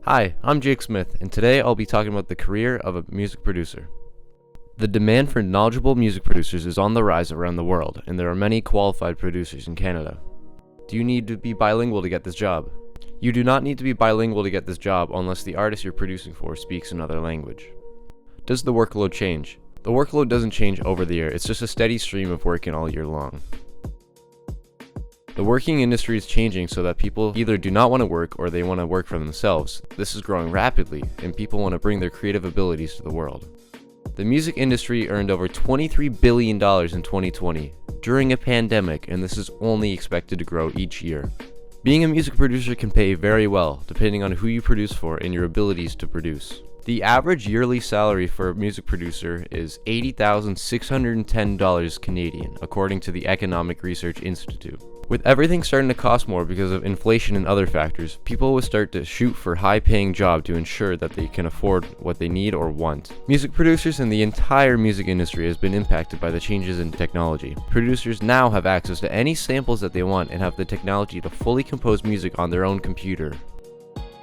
Hi, I'm Jake Smith, and today I'll be talking about the career of a music producer. The demand for knowledgeable music producers is on the rise around the world, and there are many qualified producers in Canada. Do you need to be bilingual to get this job? You do not need to be bilingual to get this job unless the artist you're producing for speaks another language. Does the workload change? The workload doesn't change over the year, it's just a steady stream of working all year long. The working industry is changing so that people either do not want to work or they want to work for themselves. This is growing rapidly, and people want to bring their creative abilities to the world. The music industry earned over $23 billion in 2020 during a pandemic, and this is only expected to grow each year. Being a music producer can pay very well, depending on who you produce for and your abilities to produce. The average yearly salary for a music producer is $80,610 Canadian, according to the Economic Research Institute. With everything starting to cost more because of inflation and other factors, people will start to shoot for high-paying jobs to ensure that they can afford what they need or want. Music producers and the entire music industry has been impacted by the changes in technology. Producers now have access to any samples that they want and have the technology to fully compose music on their own computer.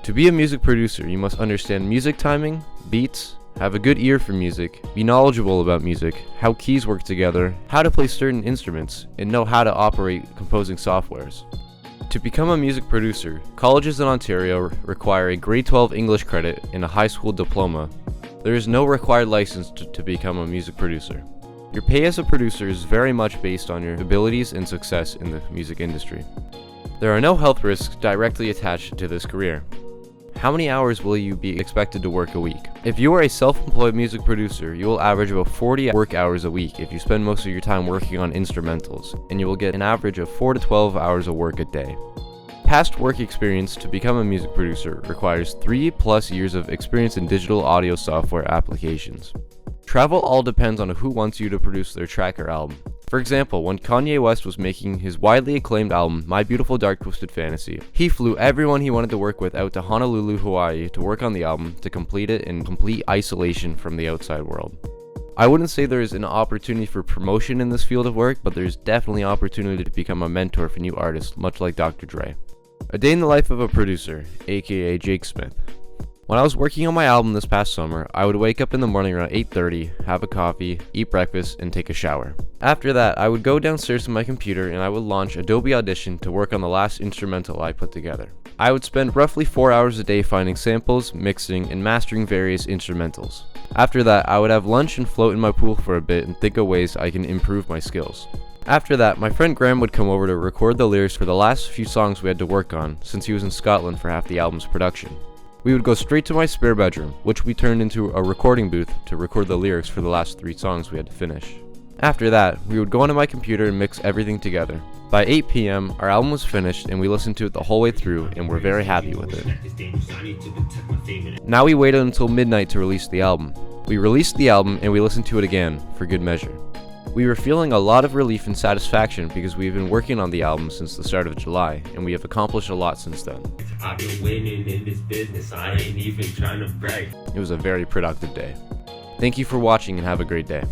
To be a music producer, you must understand music timing, beats, have a good ear for music, be knowledgeable about music, how keys work together, how to play certain instruments, and know how to operate composing softwares. To become a music producer, colleges in Ontario require a grade 12 English credit and a high school diploma. There is no required license to become a music producer. Your pay as a producer is very much based on your abilities and success in the music industry. There are no health risks directly attached to this career. How many hours will you be expected to work a week? If you are a self-employed music producer, you will average about 40 work hours a week if you spend most of your time working on instrumentals, and you will get an average of 4 to 12 hours of work a day. Past work experience to become a music producer requires 3+ years of experience in digital audio software applications. Travel all depends on who wants you to produce their track or album. For example, when Kanye West was making his widely acclaimed album, My Beautiful Dark Twisted Fantasy, he flew everyone he wanted to work with out to Honolulu, Hawaii to work on the album to complete it in complete isolation from the outside world. I wouldn't say there is an opportunity for promotion in this field of work, but there is definitely opportunity to become a mentor for new artists, much like Dr. Dre. A day in the life of a producer, aka Jake Smith. When I was working on my album this past summer, I would wake up in the morning around 8:30, have a coffee, eat breakfast, and take a shower. After that, I would go downstairs to my computer and I would launch Adobe Audition to work on the last instrumental I put together. I would spend roughly 4 hours a day finding samples, mixing, and mastering various instrumentals. After that, I would have lunch and float in my pool for a bit and think of ways I can improve my skills. After that, my friend Graham would come over to record the lyrics for the last few songs we had to work on, since he was in Scotland for half the album's production. We would go straight to my spare bedroom, which we turned into a recording booth to record the lyrics for the last 3 songs we had to finish. After that, we would go onto my computer and mix everything together. By 8 p.m., our album was finished and we listened to it the whole way through and were very happy with it. Now we waited until midnight to release the album. We released the album and we listened to it again, for good measure. We were feeling a lot of relief and satisfaction because we've been working on the album since the start of July, and we have accomplished a lot since then. I've been winning in this business, I ain't even trying to brag. It was a very productive day. Thank you for watching and have a great day.